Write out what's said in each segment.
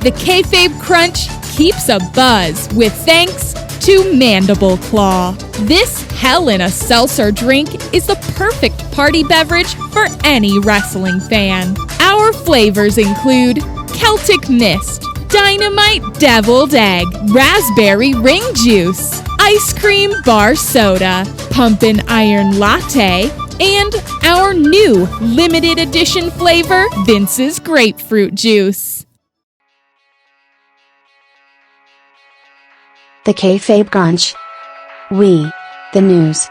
The Kayfabe Crunch keeps a buzz with thanks to Mandible Claw. This hell in a seltzer drink is the perfect party beverage for any wrestling fan. Our flavors include Celtic Mist, Dynamite Deviled Egg, Raspberry Ring Juice, Ice Cream Bar Soda, Pumpin' Iron Latte, and our new limited edition flavor, Vince's Grapefruit Juice. The Kayfabe Crunch. We, the news.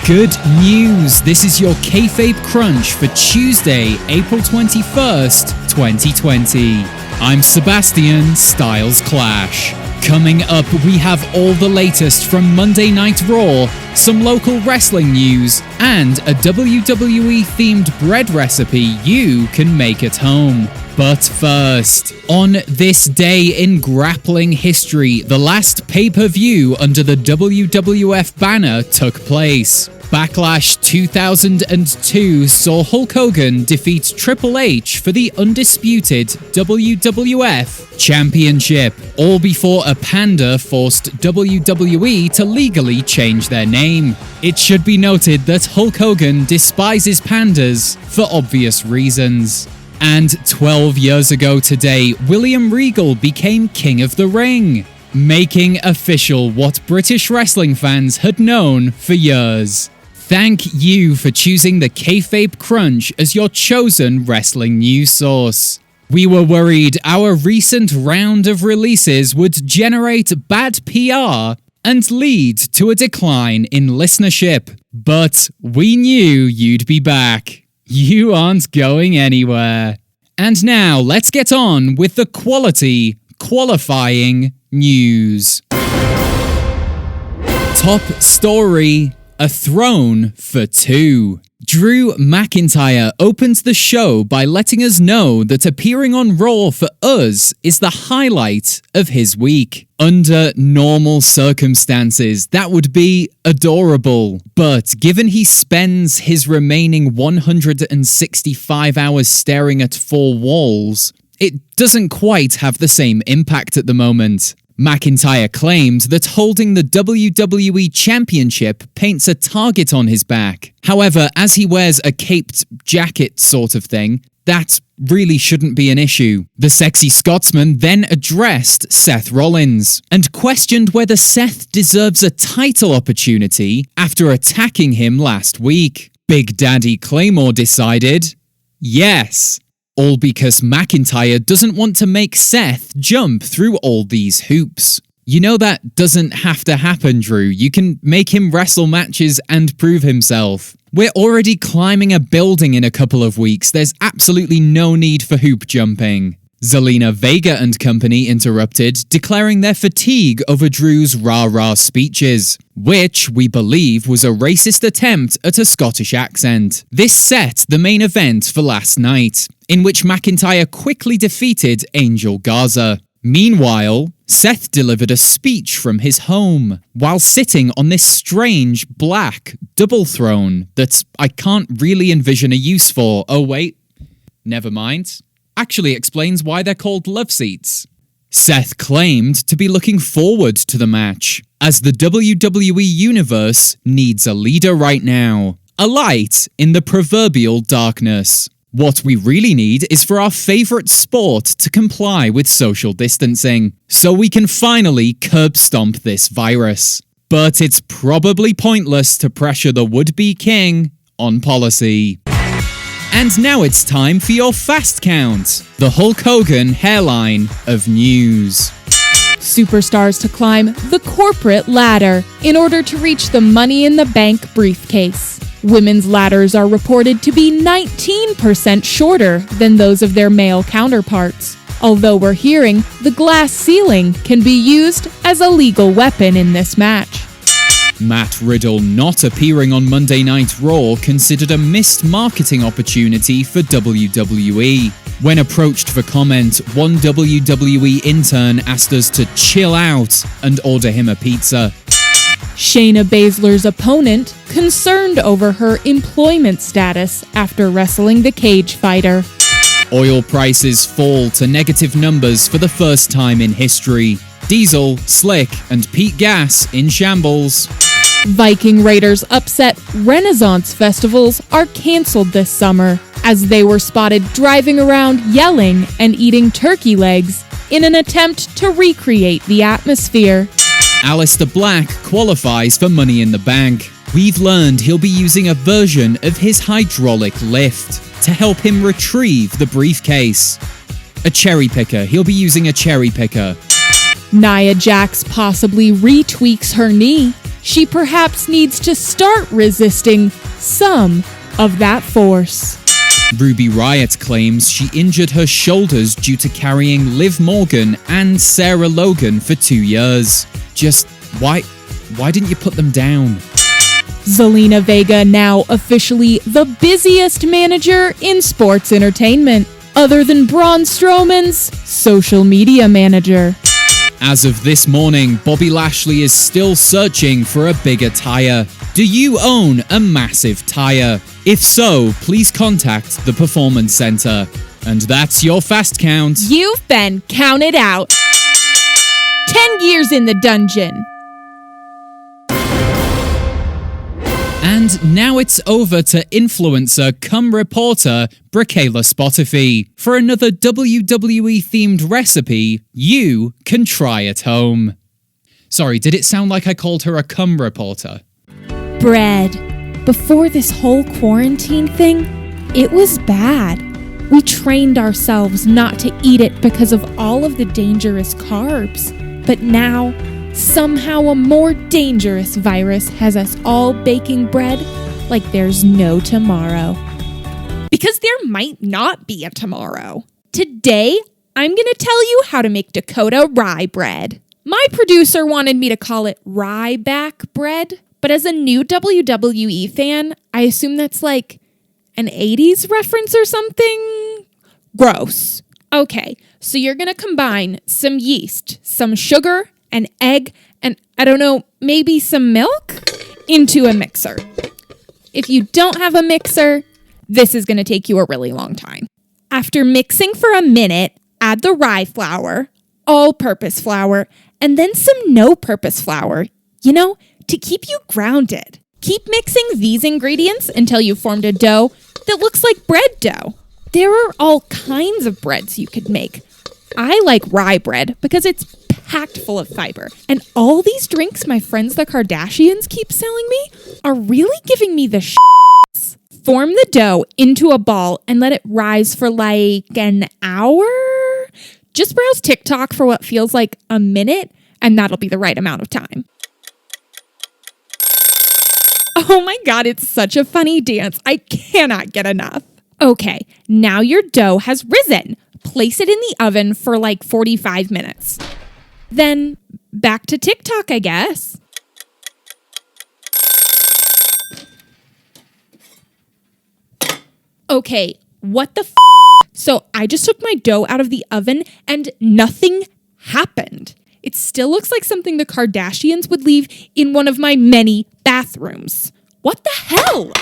Good news! This is your Kayfabe Crunch for Tuesday, April 21st, 2020. I'm Sebastian Styles Clash. Coming up, we have all the latest from Monday Night Raw, some local wrestling news, and a WWE-themed bread recipe you can make at home. But first, on this day in grappling history, the last pay-per-view under the WWF banner took place. Backlash 2002 saw Hulk Hogan defeat Triple H for the undisputed WWF Championship, all before a panda forced WWE to legally change their name. It should be noted that Hulk Hogan despises pandas for obvious reasons. And 12 years ago today, William Regal became King of the Ring, making official what British wrestling fans had known for years. Thank you for choosing the Kayfabe Crunch as your chosen wrestling news source. We were worried our recent round of releases would generate bad PR and lead to a decline in listenership, but we knew you'd be back. You aren't going anywhere. And now let's get on with the qualifying news. Top story: a throne for two. Drew McIntyre opens the show by letting us know that appearing on Raw for us is the highlight of his week. Under normal circumstances, that would be adorable. But given he spends his remaining 165 hours staring at four walls, it doesn't quite have the same impact at the moment. McIntyre claimed that holding the WWE Championship paints a target on his back. However, as he wears a caped jacket sort of thing, that really shouldn't be an issue. The sexy Scotsman then addressed Seth Rollins and questioned whether Seth deserves a title opportunity after attacking him last week. Big Daddy Claymore decided, yes. All because McIntyre doesn't want to make Seth jump through all these hoops. You know that doesn't have to happen, Drew. You can make him wrestle matches and prove himself. We're already climbing a building in a couple of weeks. There's absolutely no need for hoop jumping. Zelina Vega and company interrupted, declaring their fatigue over Drew's rah-rah speeches, which we believe was a racist attempt at a Scottish accent. This set the main event for last night, in which McIntyre quickly defeated Angel Garza. Meanwhile, Seth delivered a speech from his home, while sitting on this strange, black, double throne that I can't really envision a use for. Oh wait, never mind. Actually explains why they're called love seats. Seth claimed to be looking forward to the match, as the WWE Universe needs a leader right now. A light in the proverbial darkness. What we really need is for our favourite sport to comply with social distancing, so we can finally curb stomp this virus. But it's probably pointless to pressure the would-be king on policy. And now it's time for your fast count, the Hulk Hogan hairline of news. Superstars to climb the corporate ladder in order to reach the Money in the Bank briefcase. Women's ladders are reported to be 19% shorter than those of their male counterparts. Although we're hearing the glass ceiling can be used as a legal weapon in this match. Matt Riddle not appearing on Monday Night Raw considered a missed marketing opportunity for WWE. When approached for comment, one WWE intern asked us to chill out and order him a pizza. Shayna Baszler's opponent concerned over her employment status after wrestling the cage fighter. Oil prices fall to negative numbers for the first time in history. Diesel, slick, and peat gas in shambles. Viking Raiders upset Renaissance festivals are cancelled this summer as they were spotted driving around yelling and eating turkey legs in an attempt to recreate the atmosphere. Alistair Black qualifies for Money in the Bank. We've learned he'll be using a version of his hydraulic lift to help him retrieve the briefcase. A cherry picker. He'll be using a cherry picker. Nia Jax possibly retweaks her knee. She perhaps needs to start resisting some of that force. Ruby Riott claims she injured her shoulders due to carrying Liv Morgan and Sarah Logan for 2 years. Just, why didn't you put them down? Zelina Vega now officially the busiest manager in sports entertainment, other than Braun Strowman's social media manager. As of this morning, Bobby Lashley is still searching for a bigger tire. Do you own a massive tire? If so, please contact the Performance Center. And that's your fast count. You've been counted out. 10 years in the dungeon. And now it's over to influencer cum reporter Bricayla Spotifee for another WWE-themed recipe you can try at home. Sorry, did it sound like I called her a cum reporter? Bread. Before this whole quarantine thing, it was bad. We trained ourselves not to eat it because of all of the dangerous carbs. But now, somehow a more dangerous virus has us all baking bread like there's no tomorrow. Because there might not be a tomorrow. Today, I'm going to tell you how to make Dakota Rye bread. My producer wanted me to call it rye back bread, but as a new WWE fan, I assume that's like an 80s reference or something? Gross. Okay, so you're going to combine some yeast, some sugar, an egg, and I don't know, maybe some milk into a mixer. If you don't have a mixer, this is going to take you a really long time. After mixing for a minute, add the rye flour, all-purpose flour, and then some no-purpose flour, to keep you grounded. Keep mixing these ingredients until you've formed a dough that looks like bread dough. There are all kinds of breads you could make. I like rye bread because it's packed full of fiber. And all these drinks my friends the Kardashians keep selling me are really giving me the shits. Form the dough into a ball and let it rise for like an hour. Just browse TikTok for what feels like a minute, and that'll be the right amount of time. Oh my God, it's such a funny dance. I cannot get enough. Okay, now your dough has risen. Place it in the oven for like 45 minutes. Then back to TikTok, I guess. Okay, what the f***? So I just took my dough out of the oven and nothing happened. It still looks like something the Kardashians would leave in one of my many bathrooms. What the hell?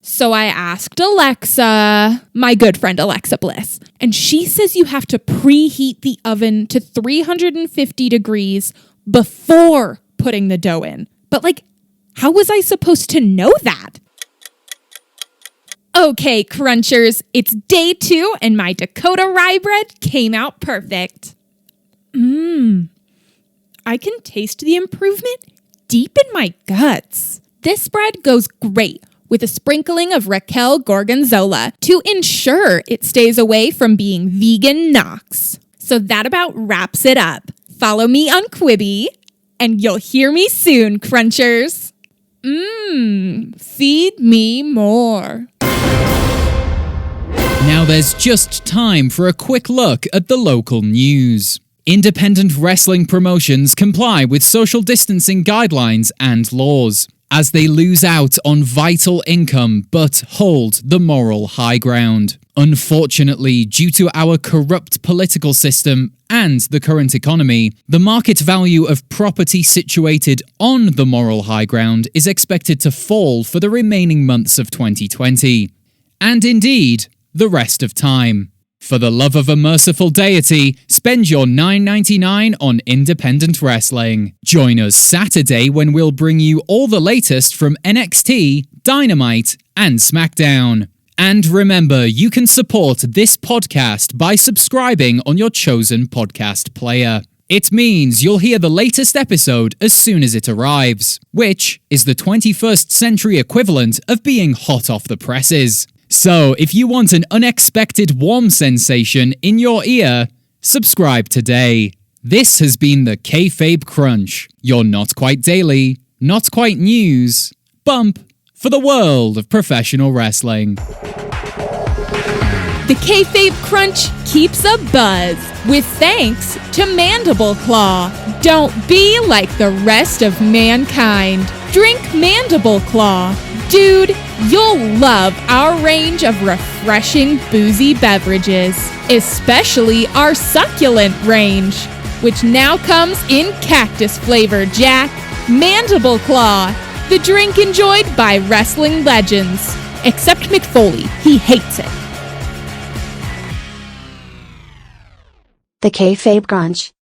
So I asked Alexa, my good friend Alexa Bliss, and she says you have to preheat the oven to 350 degrees before putting the dough in. But how was I supposed to know that? Okay, crunchers, it's day 2 and my Dakota Rye bread came out perfect. I can taste the improvement deep in my guts. This bread goes great with a sprinkling of Raquel Gorgonzola to ensure it stays away from being vegan knocks. So that about wraps it up. Follow me on Quibi, and you'll hear me soon, crunchers. Feed me more. Now there's just time for a quick look at the local news. Independent wrestling promotions comply with social distancing guidelines and laws as they lose out on vital income but hold the moral high ground. Unfortunately, due to our corrupt political system and the current economy, the market value of property situated on the moral high ground is expected to fall for the remaining months of 2020. And indeed, the rest of time. For the love of a merciful deity, spend your $9.99 on independent wrestling. Join us Saturday when we'll bring you all the latest from NXT, Dynamite, and SmackDown. And remember, you can support this podcast by subscribing on your chosen podcast player. It means you'll hear the latest episode as soon as it arrives, which is the 21st century equivalent of being hot off the presses. So, if you want an unexpected warm sensation in your ear, subscribe today. This has been the Kayfabe Crunch, your not quite daily, not quite news bump for the world of professional wrestling. The Kayfabe Crunch keeps a buzz with thanks to Mandible Claw. Don't be like the rest of mankind. Drink Mandible Claw. Dude, you'll love our range of refreshing boozy beverages, especially our succulent range, which now comes in cactus flavor, Jack. Mandible Claw, the drink enjoyed by wrestling legends. Except Mick Foley, he hates it. The Kayfabe Crunch.